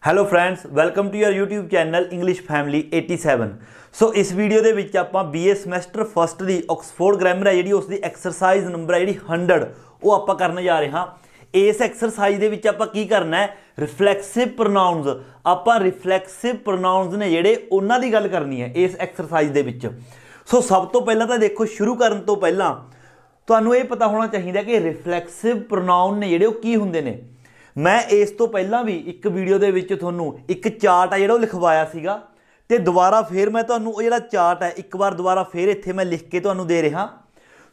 Hello friends, welcome to your YouTube channel English family 87। So इस video के विच आपां BA समैसटर फस्ट की ऑक्सफोर्ड ग्रामर है जी उसकी एक्सरसाइज नंबर है जी 100 वो आपां करने जा रहे हैं। इस एक्सरसाइज के विच आपां की करना है, रिफ्लैक्सिव प्रोनाउंस। आपां रिफ्लैक्सिव प्रोनाउंस ने जिहड़े उन्हां दी गल करनी है इस एक्सरसाइज के विच। सो सब तो पहला तो देखो, शुरू करन तो पहला तुहानूं ये पता होना चाहिए कि रिफ्लैक्सिव प्रोनाउन ने जिहड़े की हुंदे ने। मैं इस तो पहला भी एक वीडियो के विच तुहानूं एक चार्ट है जिहड़ा लिखवाया सीगा ते दोबारा फिर मैं तुहानूं वो जिहड़ा चार्ट है एक बार दोबारा फिर इत्थे मैं लिख के तुहानूं दे रहा।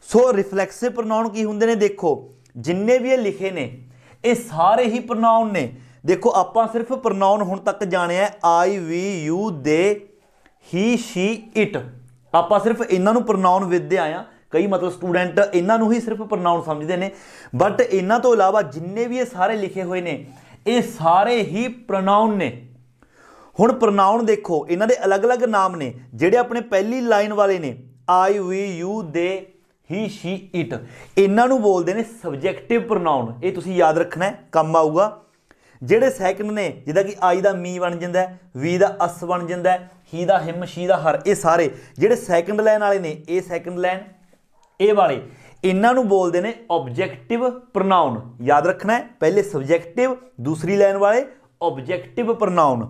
सो रिफ्लैक्सिव प्रोनाउन की हुंदे ने, देखो जिन्ने भी ये लिखे ने ये सारे ही प्रोनाउन ने। देखो आपां सिर्फ प्रोनाउन हुण तक जाने है I we you they he she it, आपां सिर्फ इन्हां नूं प्रोनाउन विद आए आ। कई मतलब स्टूडेंट इन्हों ही सिर्फ प्रोनाउन समझते हैं, बट इन्हों तो इलावा जिन्ने भी ये सारे लिखे हुए ने ये सारे ही प्रोनाउन ने। हुण प्रोनाउन देखो इन्हों के अलग अलग नाम ने जिहड़े अपने पहली लाइन वाले ने I we you they he she it, इन्हों बोलते हैं सबजैक्टिव प्रोनाउन। ये तुसीं याद रखना है, काम आऊगा। जिहड़े सैकंड ने जिदा कि आई दा मी बन जाता है, वी दा अस बन जाता है, ही दा हिम शी दा हर, ये सारे जिहड़े सैकंड लाइन वाले ने ये सैकंड लाइन ये वाले इन्हों बोलते हैं ऑब्जैक्टिव प्रोनाउन। याद रखना है, पहले सबजैक्टिव, दूसरी लाइन वाले ऑब्जैक्टिव प्रोनाउन।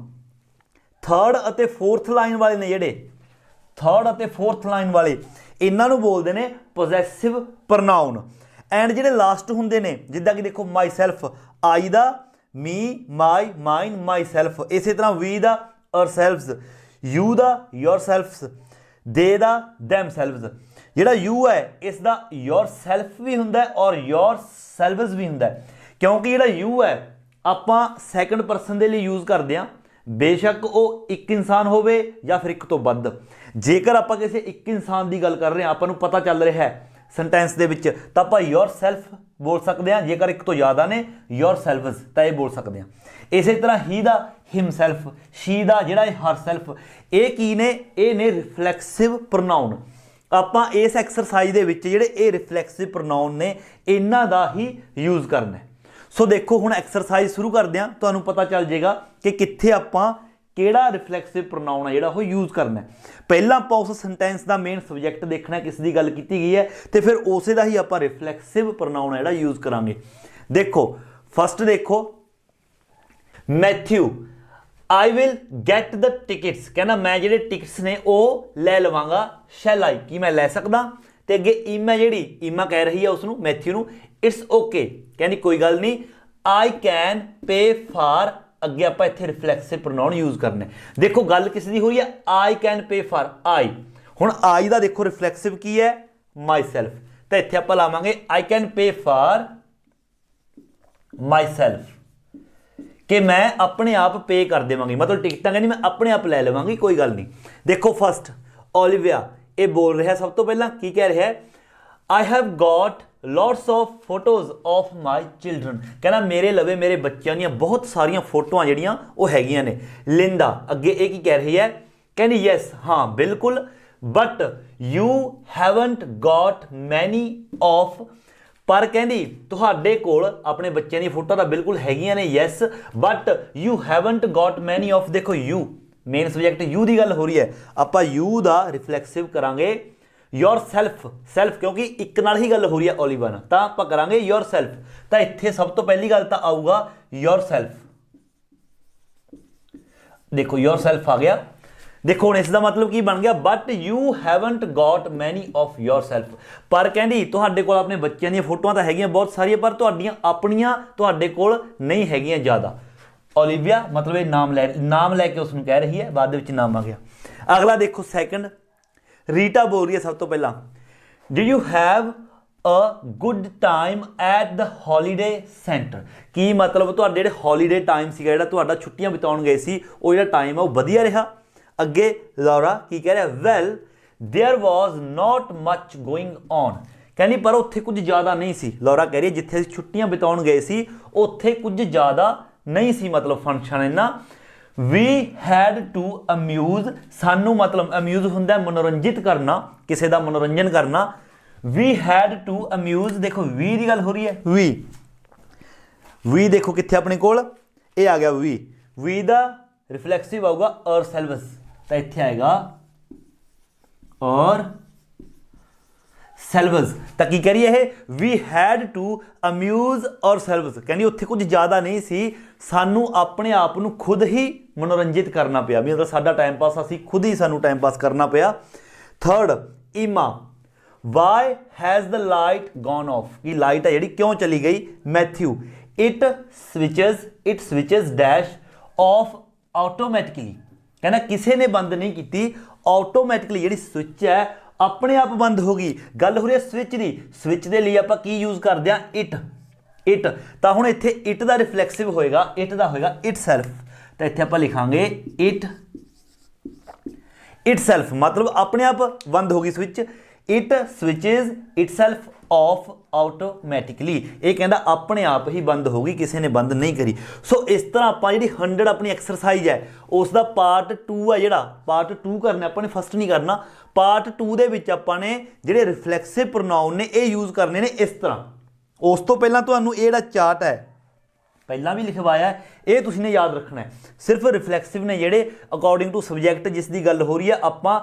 थर्ड और फोर्थ लाइन वाले ने जिहड़े थर्ड और फोर्थ लाइन वाले इन्हों बोलते हैं पोजैसिव प्रोनाउन। एंड जिहड़े लास्ट होंदे ने जिद्दां कि देखो माई सैल्फ, आई दा मी माई माइन माई सैल्फ, इस तरह वी दा अवर सैल्व्स, यू दा योर सैल्फ्स, दे दा दैम सैल्व्स। जिहड़ा यू है इसका योर सैल्फ भी हुंदा है और योर सैल्व्स भी हुंदा है, क्योंकि जिहड़ा यू है आपां सैकंड परसन के लिए यूज़ करते हैं, बेशक वो एक इंसान होवे या फिर एक तो वध। जेकर आपां किसी एक इंसान की गल कर रहे हैं, आपां नूं पता चल रहा है सेंटेंस दे विच, तां आपां योर सैल्फ बोल सकते हैं। जेकर एक तो ज़्यादा ने योर सैल्व्स तां ये बोल सकते हैं। इस तरह ही दा हिम सैल्फ, शी दा जिहड़ा हर सैल्फ, ये की ने, ये ने रिफ्लैक्सिव प्रोनाउन। आपां इस एक्सरसाइज दे विच जिहड़े ये रिफ्लैक्सिव प्रोनाउन ने इन्हां दा ही यूज़ करना है। सो देखो हुण एक्सरसाइज शुरू करदे हां, तुहानूं पता चल जाएगा कि कित्थे आपां किहड़ा रिफ्लैक्सिव प्रोनाउन है जिहड़ा वो यूज़ करना है। पहला आपां उस सेंटेंस का मेन सबजैक्ट देखना है, किस दी गल कीती गई है, तो फिर उसे दा ही आपां रिफ्लैक्सिव प्रोनाउन है जिहड़ा यूज़ करांगे। देखो फस्ट देखो Matthew, I will get the tickets, कहना मैं जिहड़े टिकट्स ने वो लै लवांगा। शैल आई कि मैं लै सकदा, तो अगे ईमा जिहड़ी ईमा कह रही है उसनूं मैथ्यू नूं इट्स ओके, कहनी कोई गल नहीं। आई कैन पे फॉर, अगे आपां इत्थे रिफ्लैक्सिव प्रोनाउन यूज़ करना है। देखो गल किस दी हो रही है, आई कैन पे फॉर आई। हुण आई दा देखो रिफ्लैक्सिव की है माई सैल्फ, तो इत्थे आपां लावांगे I can pay for myself, कि मैं अपने आप पे कर देवांगी, मतलब टिकटां कहनी मैं अपने आप लै लवांगी, कोई गल नहीं। देखो फस्ट ओलिविया ये बोल रहा है, सब तो पहला की कह रहा है, I have got lots of photos of my children, कहना मेरे लवे मेरे बच्चों दी बहुत सारिया फोटोआं जिहड़ियां वो हैगियां ने। लिंदा अगे ये की कह रही है, कहनी यस हाँ बिल्कुल, but you haven't got many of, पर कहती तुहाडे कोल अपने बच्चों दी फोटो तो बिल्कुल हैगियां ने yes, but you haven't got many of. देखो यू मेन सबजैक्ट यू की गल हो रही है, आपां यू दा रिफ्लैक्सिव करांगे योर सैल्फ, सैल्फ क्योंकि एक नाल ही गल हो रही है ओलिवर, तो आपां करांगे योर सैल्फ। तो इत्थे सब तो पहली गल तो आऊगा योर सैल्फ। देखो योर सैल्फ आ गया। देखो हुण इसका मतलब की बन गया, but you haven't got many of your self, पर कहती तुहाडे कोल अपने बच्चों दी फोटोआं तो हैगियां बहुत सारियां, पर तुहाडियां अपनियां तुहाडे कोल नहीं हैगियां ज़्यादा। ओलिविया मतलब ये नाम लैके उसनूं कह रही है, बाद विच नाम आ गया। अगला देखो सैकंड, रीटा बोल रही है सब तो पहला, did you have a good time at the holiday centre, की मतलब तुहाडे जिहड़े हॉलीडे टाइम सीगा जिहड़ा तुहाडा छुट्टियां बिताउण गए सी वो जिहड़ा टाइम है वो वधिया रहा। अगे लौरा की कह रहा, well there was not much going on, कहनी पर उत्थे कुछ ज़्यादा नहीं सी। लौरा कह रही है जिथे छुट्टियां बिताउण गए सी उत्थे कुछ ज़्यादा नहीं सी, मतलब फंक्शन इन्ना। वी हैड टू अम्यूज़, सानू मतलब अम्यूज़ हुंदा मनोरंजित करना, किसी का मनोरंजन करना। वी हैड टू अम्यूज़, देखो वी की गल हो रही है, वी देखो कित्थे अपने कोल ये आ गया वी ਵੀ ਦਾ ਰਿਫਲੈਕਸਿਵ ਆਊਗਾ ਔਰ ਸੈਲਵਸ, ਤਾਂ ਇੱਥੇ ਆਏਗਾ ਔਰ ਸੈਲਵਸ। ਤਾਂ ਕੀ ਕਰੀਏ ਇਹ ਵੀ ਹੈਡ ਟੂ ਅਮਿਊਜ਼ ਔਰ ਸੈਲਵਸ, ਕਹਿੰਦੀ ਉੱਥੇ ਕੁਝ ਜ਼ਿਆਦਾ ਨਹੀਂ ਸੀ, ਸਾਨੂੰ ਆਪਣੇ ਆਪ ਨੂੰ ਖੁਦ ਹੀ ਮਨੋਰੰਜਿਤ ਕਰਨਾ ਪਿਆ, ਵੀ ਮਤਲਬ ਸਾਡਾ ਟਾਈਮ ਪਾਸ ਅਸੀਂ ਖੁਦ ਹੀ ਸਾਨੂੰ ਟਾਈਮ ਪਾਸ ਕਰਨਾ ਪਿਆ। ਥਰਡ ਈਮਾ, why has the light gone off, ਕਿ ਲਾਈਟ ਹੈ ਜਿਹੜੀ ਕਿਉਂ ਚਲੀ ਗਈ। Matthew, it switches dash off automatically, ਕਹਿੰਦਾ ਕਿਸੇ ਨੇ ਬੰਦ ਨਹੀਂ ਕੀਤੀ, ਆਟੋਮੈਟਿਕਲੀ ਜਿਹੜੀ ਸਵਿਚ ਹੈ ਆਪਣੇ ਆਪ ਬੰਦ ਹੋ ਗਈ। ਗੱਲ ਹੋ ਰਹੀ ਹੈ ਸਵਿਚ ਦੀ, ਸਵਿਚ ਦੇ ਲਈ ਆਪਾਂ ਕੀ ਯੂਜ਼ ਕਰਦੇ ਹਾਂ ਇਟ, ਤਾਂ ਹੁਣ ਇੱਥੇ ਇਟ ਦਾ ਰਿਫਲੈਕਸਿਵ ਹੋਏਗਾ, ਇਟ ਦਾ ਹੋਏਗਾ ਇਟ ਸੈਲਫ, ਤਾਂ ਇੱਥੇ ਆਪਾਂ ਲਿਖਾਂਗੇ ਇਟ ਸੈਲਫ, ਮਤਲਬ ਆਪਣੇ ਆਪ ਬੰਦ ਹੋ ਗਈ switch. It switches itself off automatically, ਇਹ ਕਹਿੰਦਾ ਆਪਣੇ ਆਪ ਹੀ ਬੰਦ ਹੋ ਗਈ, ਕਿਸੇ ਨੇ ਬੰਦ ਨਹੀਂ ਕਰੀ। ਸੋ ਇਸ ਤਰ੍ਹਾਂ ਆਪਾਂ ਜਿਹੜੀ 100 ਆਪਣੀ ਐਕਸਰਸਾਈਜ਼ ਹੈ ਉਸ ਦਾ ਪਾਰਟ 2 ਹੈ, ਜਿਹੜਾ ਪਾਰਟ 2 ਕਰਨਾ ਆਪਾਂ ਨੇ, ਫਸਟ ਨਹੀਂ ਕਰਨਾ। ਪਾਰਟ 2 ਦੇ ਵਿੱਚ ਆਪਾਂ ਨੇ ਜਿਹੜੇ ਰਿਫਲੈਕਸਿਵ ਪ੍ਰੋਨਾਉਨ ਨੇ ਇਹ ਯੂਜ਼ ਕਰਨੇ ਨੇ ਇਸ ਤਰ੍ਹਾਂ। ਉਸ ਤੋਂ ਪਹਿਲਾਂ ਤੁਹਾਨੂੰ ਇਹ ਜਿਹੜਾ ਚਾਰਟ ਹੈ ਪਹਿਲਾਂ ਵੀ ਲਿਖਵਾਇਆ, ਇਹ ਤੁਸੀਂ ਨੇ ਯਾਦ ਰੱਖਣਾ ਹੈ। ਸਿਰਫ ਰਿਫਲੈਕਸਿਵ ਨੇ ਜਿਹੜੇ ਅਕੋਰਡਿੰਗ ਟੂ ਸਬਜੈਕਟ ਜਿਸ ਦੀ ਗੱਲ ਹੋ ਰਹੀ ਹੈ, ਆਪਾਂ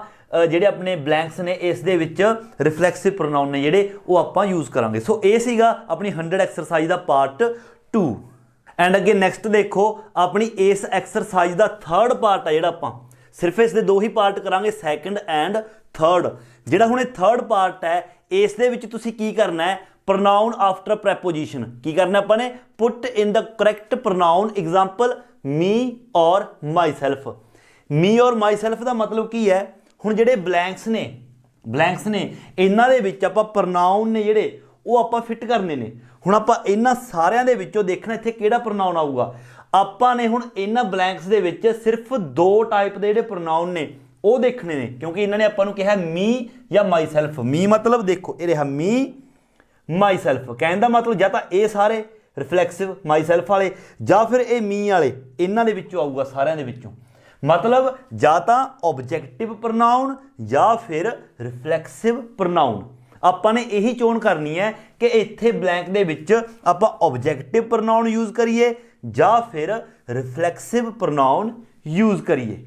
ਜਿਹੜੇ ਆਪਣੇ ਬਲੈਂਕਸ ਨੇ ਇਸ ਦੇ ਵਿੱਚ ਰਿਫਲੈਕਸਿਵ ਪ੍ਰੋਨਾਉਨ ਨੇ ਜਿਹੜੇ ਉਹ ਆਪਾਂ ਯੂਜ਼ ਕਰਾਂਗੇ। ਸੋ ਇਹ ਸੀਗਾ ਆਪਣੀ 100 ਐਕਸਰਸਾਈਜ਼ ਦਾ ਪਾਰਟ 2। ਐਂਡ ਅੱਗੇ ਨੈਕਸਟ ਦੇਖੋ ਆਪਣੀ ਇਸ ਐਕਸਰਸਾਈਜ਼ ਦਾ ਥਰਡ ਪਾਰਟ ਹੈ, ਜਿਹੜਾ ਆਪਾਂ ਸਿਰਫ ਇਸ ਦੇ 2 ਹੀ ਪਾਰਟ ਕਰਾਂਗੇ, ਸੈਕਿੰਡ ਐਂਡ ਥਰਡ। ਜਿਹੜਾ ਹੁਣ ਇਹ ਥਰਡ ਪਾਰਟ ਹੈ ਇਸ ਦੇ ਵਿੱਚ ਤੁਸੀਂ ਕੀ ਕਰਨਾ ਹੈ, ਪ੍ਰੋਨਾਉਨ ਆਫਟਰ ਪ੍ਰੈਪੋਜੀਸ਼ਨ, ਕੀ ਕਰਨਾ ਆਪਾਂ ਨੇ, ਪੁੱਟ ਇਨ ਦ ਕਰੈਕਟ ਪ੍ਰੋਨਾਉਨ, ਐਗਜ਼ਾਮਪਲ ਮੀ ਔਰ ਮਾਈ ਸੈਲਫ। ਮੀ ਔਰ ਮਾਈ ਸੈਲਫ ਦਾ ਮਤਲਬ ਕੀ ਹੈ, ਹੁਣ ਜਿਹੜੇ ਬਲੈਂਕਸ ਨੇ ਇਹਨਾਂ ਦੇ ਵਿੱਚ ਆਪਾਂ ਪ੍ਰੋਨਾਉਨ ਨੇ ਜਿਹੜੇ ਉਹ ਆਪਾਂ ਫਿੱਟ ਕਰਨੇ ਨੇ। ਹੁਣ ਆਪਾਂ ਇਹਨਾਂ ਸਾਰਿਆਂ ਦੇ ਵਿੱਚੋਂ ਦੇਖਣਾ ਇੱਥੇ ਕਿਹੜਾ ਪ੍ਰੋਨਾਉਨ ਆਊਗਾ। ਆਪਾਂ ਨੇ ਹੁਣ ਇਹਨਾਂ ਬਲੈਂਕਸ ਦੇ ਵਿੱਚ ਸਿਰਫ 2 ਟਾਈਪ ਦੇ ਜਿਹੜੇ ਪ੍ਰੋਨਾਉਨ ਨੇ ਉਹ ਦੇਖਣੇ ਨੇ, ਕਿਉਂਕਿ ਇਹਨਾਂ ਨੇ ਆਪਾਂ ਨੂੰ ਕਿਹਾ ਮੀ ਜਾਂ ਮਾਈ ਸੈਲਫ। ਮੀ ਮਤਲਬ ਦੇਖੋ ਇਹ ਰਿਹਾ ਮੀ, ਮਾਈ ਸੈਲਫ ਕਹਿਣ ਦਾ ਮਤਲਬ ਜਾਂ ਤਾਂ ਇਹ ਸਾਰੇ ਰਿਫਲੈਕਸਿਵ ਮਾਈ ਸੈਲਫ ਵਾਲੇ ਜਾਂ ਫਿਰ ਇਹ ਮੀ ਵਾਲੇ, ਇਹਨਾਂ ਦੇ ਵਿੱਚੋਂ ਆਊਗਾ ਸਾਰਿਆਂ ਦੇ ਵਿੱਚੋਂ। ਮਤਲਬ ਜਾਂ ਤਾਂ ਆਬਜੈਕਟਿਵ ਪ੍ਰੋਨਾਉਨ ਜਾਂ ਫਿਰ ਰਿਫਲੈਕਸਿਵ ਪ੍ਰੋਨਾਉਨ। ਆਪਾਂ ਨੇ ਇਹੀ ਚੋਣ ਕਰਨੀ ਹੈ ਕਿ ਇੱਥੇ ਬਲੈਂਕ ਦੇ ਵਿੱਚ ਆਪਾਂ ਆਬਜੈਕਟਿਵ ਪ੍ਰੋਨਾਉਨ ਯੂਜ਼ ਕਰੀਏ ਜਾਂ ਫਿਰ ਰਿਫਲੈਕਸਿਵ ਪ੍ਰੋਨਾਉਨ ਯੂਜ਼ ਕਰੀਏ।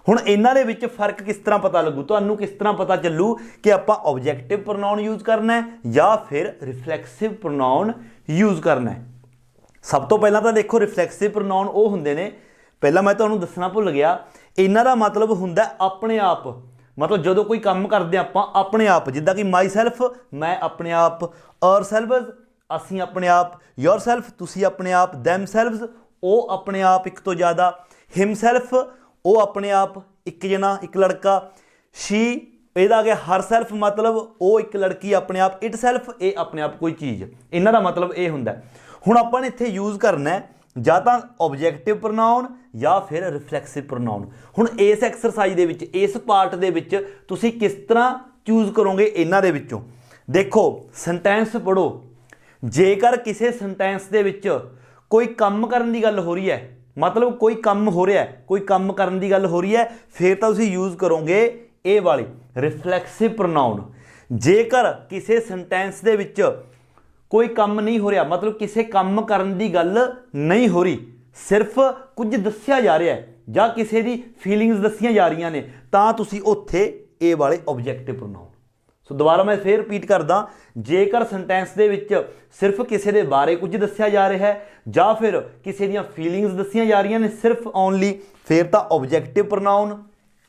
ਹੁਣ ਇਹਨਾਂ ਦੇ ਵਿੱਚ ਫਰਕ ਕਿਸ ਤਰ੍ਹਾਂ ਪਤਾ ਲੱਗੂ, ਤੁਹਾਨੂੰ ਕਿਸ ਤਰ੍ਹਾਂ ਪਤਾ ਚੱਲੂ ਕਿ ਆਪਾਂ ਆਬਜੈਕਟਿਵ ਪ੍ਰੋਨਾਉਨ ਯੂਜ਼ ਕਰਨਾ ਹੈ ਜਾਂ ਫਿਰ ਰਿਫਲੈਕਸਿਵ ਪ੍ਰੋਨਾਉਨ ਯੂਜ਼ ਕਰਨਾ ਹੈ। ਸਭ ਤੋਂ ਪਹਿਲਾਂ ਤਾਂ ਦੇਖੋ ਰਿਫਲੈਕਸਿਵ ਪ੍ਰੋਨਾਉਨ ਉਹ ਹੁੰਦੇ ਨੇ, ਪਹਿਲਾਂ ਮੈਂ ਤੁਹਾਨੂੰ ਦੱਸਣਾ ਭੁੱਲ ਗਿਆ, ਇਹਨਾਂ ਦਾ ਮਤਲਬ ਹੁੰਦਾ ਆਪਣੇ ਆਪ। ਮਤਲਬ ਜਦੋਂ ਕੋਈ ਕੰਮ ਕਰਦੇ ਆਪਾਂ ਆਪਣੇ ਆਪ, ਜਿੱਦਾਂ ਕਿ ਮਾਈ ਸੈਲਫ ਮੈਂ ਆਪਣੇ ਆਪ, ਔਰ ਸੈਲਵਸ ਅਸੀਂ ਆਪਣੇ ਆਪ, ਯੋਰ ਸੈਲਫ ਤੁਸੀਂ ਆਪਣੇ ਆਪ, ਦੈਮ ਸੈਲਵਸ ਉਹ ਆਪਣੇ ਆਪ ਇੱਕ ਤੋਂ ਜ਼ਿਆਦਾ, ਹਿਮ ਸੈਲਫ ਉਹ ਆਪਣੇ ਆਪ ਇੱਕ ਜਣਾ ਇੱਕ ਲੜਕਾ, ਸ਼ੀ ਇਹਦਾ ਆ ਗਿਆ ਹਰ ਸੈਲਫ ਮਤਲਬ ਉਹ ਇੱਕ ਲੜਕੀ ਆਪਣੇ ਆਪ, ਇਟ ਸੈਲਫ ਇਹ ਆਪਣੇ ਆਪ ਕੋਈ ਚੀਜ਼। ਇਹਨਾਂ ਦਾ ਮਤਲਬ ਇਹ ਹੁੰਦਾ। ਹੁਣ ਆਪਾਂ ਨੇ ਇੱਥੇ ਯੂਜ਼ ਕਰਨਾ ਜਾਂ ਤਾਂ ਆਬਜੈਕਟਿਵ ਪ੍ਰੋਨਾਉਨ ਜਾਂ ਫਿਰ ਰਿਫਲੈਕਸਿਵ ਪ੍ਰੋਨਾਉਨ। ਹੁਣ ਇਸ ਐਕਸਰਸਾਈਜ਼ ਦੇ ਵਿੱਚ ਇਸ ਪਾਰਟ ਦੇ ਵਿੱਚ ਤੁਸੀਂ ਕਿਸ ਤਰ੍ਹਾਂ ਚੂਜ਼ ਕਰੋਗੇ ਇਹਨਾਂ ਦੇ ਵਿੱਚੋਂ। ਦੇਖੋ ਸੈਂਟੈਂਸ ਪੜ੍ਹੋ, ਜੇਕਰ ਕਿਸੇ ਸੈਂਟੈਂਸ ਦੇ ਵਿੱਚ ਕੋਈ ਕੰਮ ਕਰਨ ਦੀ ਗੱਲ ਹੋ ਰਹੀ ਹੈ, ਮਤਲਬ ਕੋਈ ਕੰਮ ਹੋ ਰਿਹਾ, ਕੋਈ ਕੰਮ ਕਰਨ ਦੀ ਗੱਲ ਹੋ ਰਹੀ ਹੈ, ਫਿਰ ਤਾਂ ਤੁਸੀਂ ਯੂਜ਼ ਕਰੋਗੇ ਇਹ ਵਾਲੀ ਰਿਫਲੈਕਸਿਵ ਪ੍ਰੋਨਾਉਨ। ਜੇਕਰ ਕਿਸੇ ਸੈਂਟੈਂਸ ਦੇ ਵਿੱਚ ਕੋਈ ਕੰਮ ਨਹੀਂ ਹੋ ਰਿਹਾ, ਮਤਲਬ ਕਿਸੇ ਕੰਮ ਕਰਨ ਦੀ ਗੱਲ ਨਹੀਂ ਹੋ ਰਹੀ, ਸਿਰਫ ਕੁਝ ਦੱਸਿਆ ਜਾ ਰਿਹਾ ਹੈ ਜਾਂ ਕਿਸੇ ਦੀ ਫੀਲਿੰਗਸ ਦੱਸੀਆਂ ਜਾ ਰਹੀਆਂ ਨੇ, ਤਾਂ ਤੁਸੀਂ ਉੱਥੇ ਇਹ ਵਾਲੇ ਆਬਜੈਕਟਿਵ ਪ੍ਰੋਨਾਉਨ। ਸੋ ਦੁਬਾਰਾ ਮੈਂ ਫੇਰ ਰਿਪੀਟ ਕਰਦਾ, ਜੇਕਰ ਸੈਂਟੈਂਸ ਦੇ ਵਿੱਚ ਸਿਰਫ ਕਿਸੇ ਦੇ ਬਾਰੇ ਕੁਝ ਦੱਸਿਆ ਜਾ ਰਿਹਾ ਹੈ ਜਾਂ ਫਿਰ ਕਿਸੇ ਦੀਆਂ ਫੀਲਿੰਗਸ ਦੱਸੀਆਂ ਜਾ ਰਹੀਆਂ ਨੇ ਸਿਰਫ ਓਨਲੀ, ਫਿਰ ਤਾਂ ਆਬਜੈਕਟਿਵ ਪ੍ਰੋਨਾਉਨ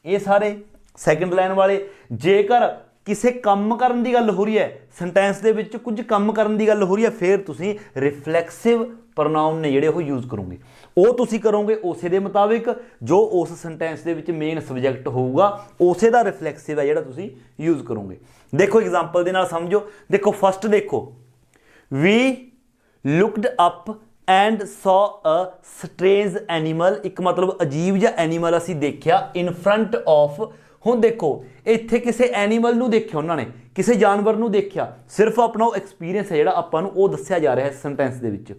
ਇਹ ਸਾਰੇ ਸੈਕੰਡ ਲਾਈਨ ਵਾਲੇ। ਜੇਕਰ ਕਿਸੇ ਕੰਮ ਕਰਨ ਦੀ ਗੱਲ ਹੋ ਰਹੀ ਹੈ, ਸੈਂਟੈਂਸ ਦੇ ਵਿੱਚ ਕੁਝ ਕੰਮ ਕਰਨ ਦੀ ਗੱਲ ਹੋ ਰਹੀ ਹੈ, ਫਿਰ ਤੁਸੀਂ ਰਿਫਲੈਕਸਿਵ ਪ੍ਰੋਨਾਉਨ ਨੇ ਜਿਹੜੇ ਉਹ ਯੂਜ਼ ਕਰੋਗੇ। ਉਹ ਤੁਸੀਂ ਕਰੋਗੇ ਉਸੇ ਦੇ ਮੁਤਾਬਿਕ ਜੋ ਉਸ ਸੈਂਟੈਂਸ ਦੇ ਵਿੱਚ ਮੇਨ ਸਬਜੈਕਟ ਹੋਊਗਾ, ਉਸੇ ਦਾ ਰਿਫਲੈਕਸਿਵ ਹੈ ਜਿਹੜਾ ਤੁਸੀਂ ਯੂਜ਼ ਕਰੋਗੇ। ਦੇਖੋ ਐਗਜ਼ਾਮਪਲ ਦੇ ਨਾਲ ਸਮਝੋ। ਦੇਖੋ ਫਸਟ ਦੇਖੋ, ਵੀ ਲੁਕਡ ਅਪ ਐਂਡ ਸੌ ਅ ਸਟ੍ਰੇਂਜ ਐਨੀਮਲ, ਇੱਕ ਮਤਲਬ ਅਜੀਬ ਜਿਹਾ ਐਨੀਮਲ ਅਸੀਂ ਦੇਖਿਆ ਇਨ ਫਰੰਟ ਆਫ। ਹੁਣ ਦੇਖੋ ਇੱਥੇ ਕਿਸੇ ਐਨੀਮਲ ਨੂੰ ਦੇਖਿਆ, ਉਹਨਾਂ ਨੇ ਕਿਸੇ ਜਾਨਵਰ ਨੂੰ ਦੇਖਿਆ, ਸਿਰਫ ਆਪਣਾ ਉਹ ਐਕਸਪੀਰੀਅੰਸ ਹੈ ਜਿਹੜਾ ਆਪਾਂ ਨੂੰ ਉਹ ਦੱਸਿਆ ਜਾ ਰਿਹਾ ਹੈ ਸੈਂਟੈਂਸ ਦੇ ਵਿੱਚ।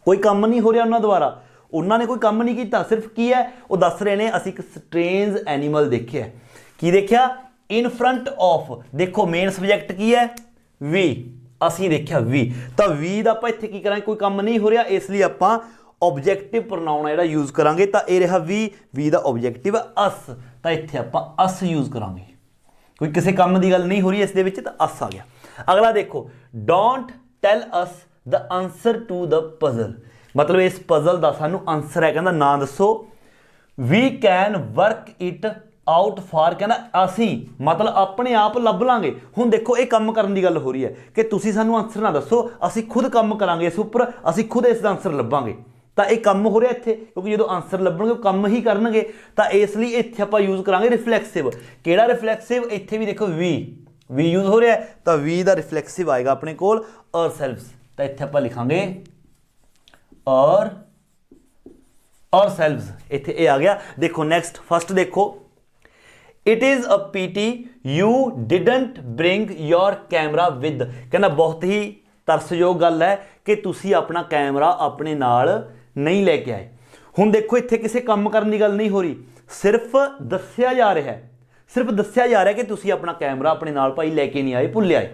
ਕੋਈ ਕੰਮ ਨਹੀਂ ਹੋ ਰਿਹਾ ਉਹਨਾਂ ਦੁਆਰਾ, ਉਹਨਾਂ ਨੇ ਕੋਈ ਕੰਮ ਨਹੀਂ ਕੀਤਾ, ਸਿਰਫ ਕੀ ਹੈ ਉਹ ਦੱਸ ਰਹੇ ਨੇ ਅਸੀਂ ਇੱਕ ਸਟ੍ਰੇਂਜ ਐਨੀਮਲ ਦੇਖਿਆ। ਕੀ ਦੇਖਿਆ? In front of. ਦੇਖੋ ਮੇਨ ਸਬਜੈਕਟ ਕੀ ਹੈ? ਵੀ। ਅਸੀਂ ਦੇਖਿਆ ਵੀ, ਤਾਂ ਵੀ ਦਾ ਆਪਾਂ ਇੱਥੇ ਕੀ ਕਰਾਂਗੇ, ਕੋਈ ਕੰਮ ਨਹੀਂ ਹੋ ਰਿਹਾ, ਇਸ ਲਈ ਆਪਾਂ ऑब्जेक्टिव प्रोनाउन है यूज़ करांगे तो यह रहा वी दा ऑब्जेक्टिव अस, तो इत्थे आपां अस यूज़ करांगे, कोई किसी काम की गल नहीं हो रही इस दे विच, तो अस आ गया। अगला देखो, don't tell us the answer to the puzzle, मतलब इस पजल का सानू आंसर है, कहना ना दसो। We can work it out for, कहना असी मतलब अपने आप लभ लांगे। हुण देखो ये काम करन दी गल हो रही है कि तुसीं सानू आंसर ना दसो, असी खुद काम करांगे इस उपर, असी खुद इसका आंसर लभांगे। तो यह काम हो रहा इत्थे, क्योंकि जो आंसर लभणगे काम ही करनगे, तो इसलिए इत्थे आपां यूज़ करांगे रिफ्लैक्सिव। किहड़ा रिफ्लैक्सिव, इत्थे भी देखो वी यूज़ हो रहा है, तो वी दा रिफ्लैक्सिव आएगा अपने कोल आवरसेल्व्स, तो इत्थे आपां लिखांगे आवरसेल्व्स, इत्थे ये आ गया। देखो नेक्स्ट फर्स्ट देखो, it is a PT you didn't bring your camera with, कहना बहुत ही तरसयोग गल है कि तुसी अपना कैमरा अपने नाल नहीं लेके आए। हुण देखो इत्थे किसी काम करने की गल नहीं हो रही, सिर्फ दस्या जा रहा है, सिर्फ दस्या जा रहा है कि तुसी अपना कैमरा अपने नाल भाई लैके नहीं आए, भुल आए,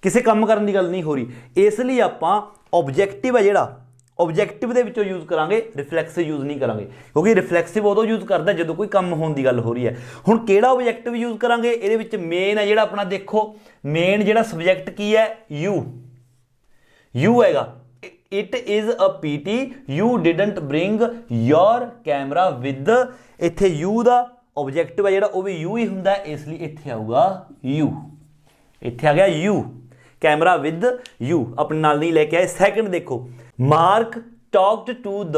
किसी काम करने की गल नहीं हो रही। इसलिए आपां ऑब्जेक्टिव है जिहड़ा ऑब्जेक्टिव दे विचों यूज़ करांगे, रिफ्लैक्सिव यूज़ नहीं करांगे, क्योंकि रिफ्लैक्सिव उदों यूज़ करदा जदों कोई काम होने की गल हो रही है। हुण किहड़ा ऑब्जेक्टिव यूज़ करांगे, इहदे विच मेन है जिहड़ा अपना देखो, मेन जिहड़ा सबजैक्ट की है यू हैगा। It is a PT you didn't bring your camera with, इत्थे यू दा ऑब्जेक्टिव है जिहड़ा वो भी यू ही हुंदा है, इसलिए इत्थे आऊगा यू, इत्थे आ गया यू, कैमरा विद यू, अपने नाल नहीं लेके आए। सैकंड देखो, Mark talked to the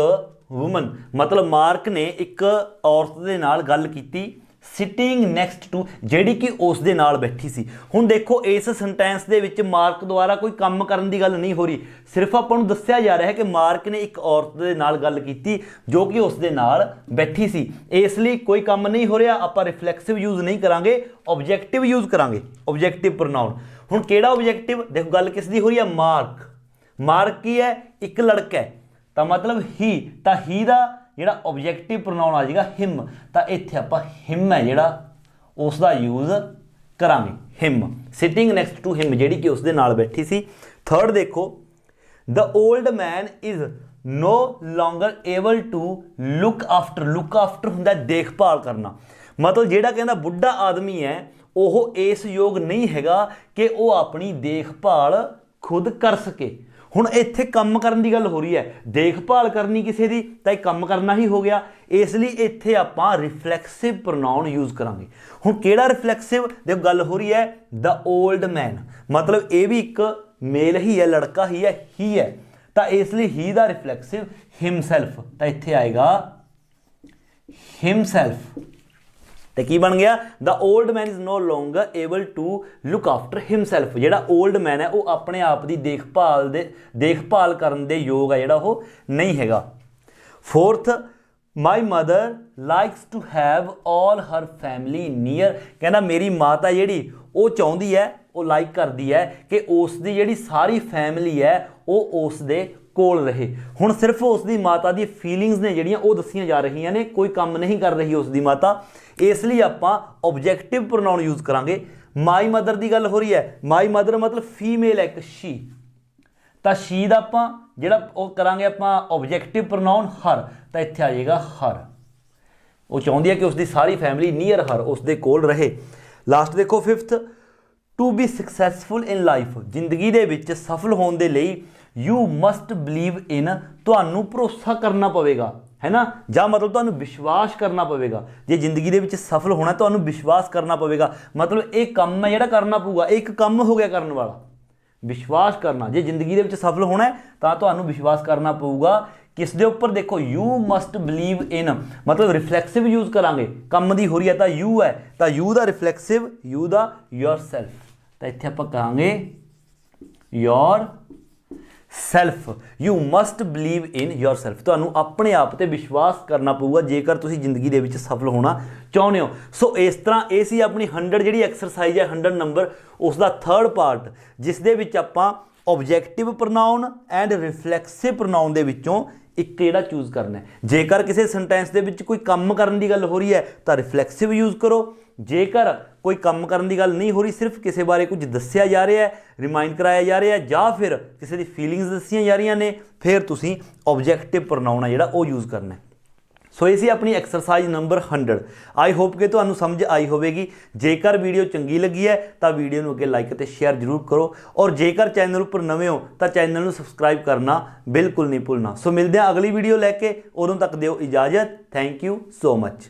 woman, मतलब मार्क ने एक औरत दे नाल गल कीती, सिटिंग नैक्सट टू, जिहड़ी कि उस दे नाल बैठी सी। हुण देखो इस सेंटेंस दे विच मार्क द्वारा कोई काम करन दी गल नहीं हो रही, सिर्फ आपां नूं दस्सिया जा रहा है कि मार्क ने एक औरत दे नाल गल कीती जो कि उस दे नाल बैठी सी, इसलिए कोई काम नहीं हो रहा, आपां रिफ्लैक्सिव यूज़ नहीं करांगे, ऑब्जेक्टिव यूज़ करांगे, ऑब्जेक्टिव प्रोनाउन। हुण किहड़ा ऑब्जेक्टिव, देखो गल किस दी हो रही है, मार्क की है, एक लड़का है, तो मतलब ही, तो ही दा जिहड़ा ऑब्जेक्टिव प्रोनाउन आ जाएगा हिम, तो इत्थे आपां हिम है जिहड़ा उसका यूज़ करांगे, him, sitting next to him, जिहड़ी कि उस दे नाल बैठी सी। थर्ड देखो, the old man is no longer able to look after हुंदा देखभाल करना, मतलब जिहड़ा कहंदा बुढ़ा आदमी है वो इस योग नहीं हैगा कि वो अपनी देखभाल खुद कर सके। हुण इत्थे काम करन दी गल हो रही है, देखभाल करनी किसी दी, तो काम करना ही हो गया, इसलिए इत्थे आपां रिफ्लैक्सिव प्रोनाउन यूज़ करांगे। हुण किहड़ा रिफ्लैक्सिव, देखो गल हो रही है द ओल्ड मैन, मतलब ये भी एक मेल ही है, लड़का ही है, तो इसलिए ही दा रिफ्लैक्सिव हिमसैल्फ, तो इत्थे आएगा हिमसैल्फ, तो की बन गया, the old man is no longer able to look after himself, जिहड़ा ओल्ड मैन है वो अपने आप की देखभाल करन दे योग है जिहड़ा वो नहीं हैगा। Fourth, my mother likes to have all her family near, कहना मेरी माता जिहड़ी वो चाहुंदी है, वो लाइक करती है कि उसकी जिहड़ी सारी फैमिली है वो उस दे कोल रहे। हुण सिर्फ उसकी माता दी फीलिंग्स ने जिहड़ियां वो दसियां जा रही ने, कोई काम नहीं कर रही उसकी माता, इसलिए आपां ऑब्जेक्टिव प्रोनाउन यूज़ करांगे। माई मदर की गल हो रही है, माई मदर मतलब फीमेल है एक शी, तो शी दा आपां जिहड़ा वो करांगे आपां ऑब्जेक्टिव प्रोनाउन हर, तो इत्थे आ जाएगा हर, वो चाहुंदी है कि उसकी सारी फैमिली नीयर हर, उसके कोल रहे। लास्ट देखो fifth, to be successful in life, जिंदगी दे विच सफल होने दे लई यू मस्ट बिलीव इन, तुहानू भरोसा करना पवेगा, है ना, जां मतलब तुहानू विश्वास करना पवेगा, जे जिंदगी दे विच सफल होना तुहानू विश्वास करना पवेगा, मतलब एक काम है जिहड़ा करना पऊगा, एक काम हो गया करने वाला, विश्वास करना, जे जिंदगी दे विच सफल होना है तां तुहानू विश्वास करना पऊगा, किस दे उपर, देखो यू मस्ट बिलीव इन, मतलब रिफ्लैक्सिव यूज़ करांगे, काम दी हो रही है तो यू है, तो यू दा रिफ्लैक्सिव यू दा योरसेल्फ, तो इत्थे आपां कहांगे yourself, you must believe in yourself, तुहानू अपने आप ते विश्वास करना पऊगा जेकर तुसीं जिंदगी दे विच सफल होना चाहुंदे हो। सो इस तरह ये सी अपनी 100 जिहड़ी एक्सरसाइज है 100 नंबर, उसका थर्ड पार्ट, जिस दे विच आपां ऑब्जेक्टिव प्रोनाउन एंड रिफ्लैक्सिव प्रोनाउन दे विचों एक जिहड़ा चूज़ करना है। जेकर किसी सेंटेंस दे विच कोई काम करन दी गल हो रही है तो रिफ्लैक्सिव यूज़ करो, ਜੇਕਰ ਕੋਈ ਕੰਮ ਕਰਨ ਦੀ ਗੱਲ ਨਹੀਂ ਹੋ ਰਹੀ, ਸਿਰਫ ਕਿਸੇ ਬਾਰੇ ਕੁਝ ਦੱਸਿਆ ਜਾ ਰਿਹਾ ਹੈ, ਰਿਮਾਈਂਡ ਕਰਾਇਆ ਜਾ ਰਿਹਾ ਹੈ, ਜਾਂ ਫਿਰ ਕਿਸੇ ਦੀ ਫੀਲਿੰਗਸ ਦੱਸੀਆਂ ਜਾ ਰਹੀਆਂ ਨੇ, ਫਿਰ ਤੁਸੀਂ ऑब्जेक्टिव प्रोनाउन है ਜਿਹੜਾ ਉਹ यूज़ करना है। सो ये सी अपनी एक्सरसाइज नंबर 100। आई होप कि तुहानू समझ आई होगी। जेकर वीडियो चंगी लगी है तो वीडियो नू अगे लाइक ते शेयर जरूर करो, और जेकर चैनल पर नवे हो तो चैनल नू सबसक्राइब करना बिल्कुल नहीं भूलना। सो मिलते हैं अगली वीडियो लैके, उदों तक दिओ इजाज़त। Thank you so much.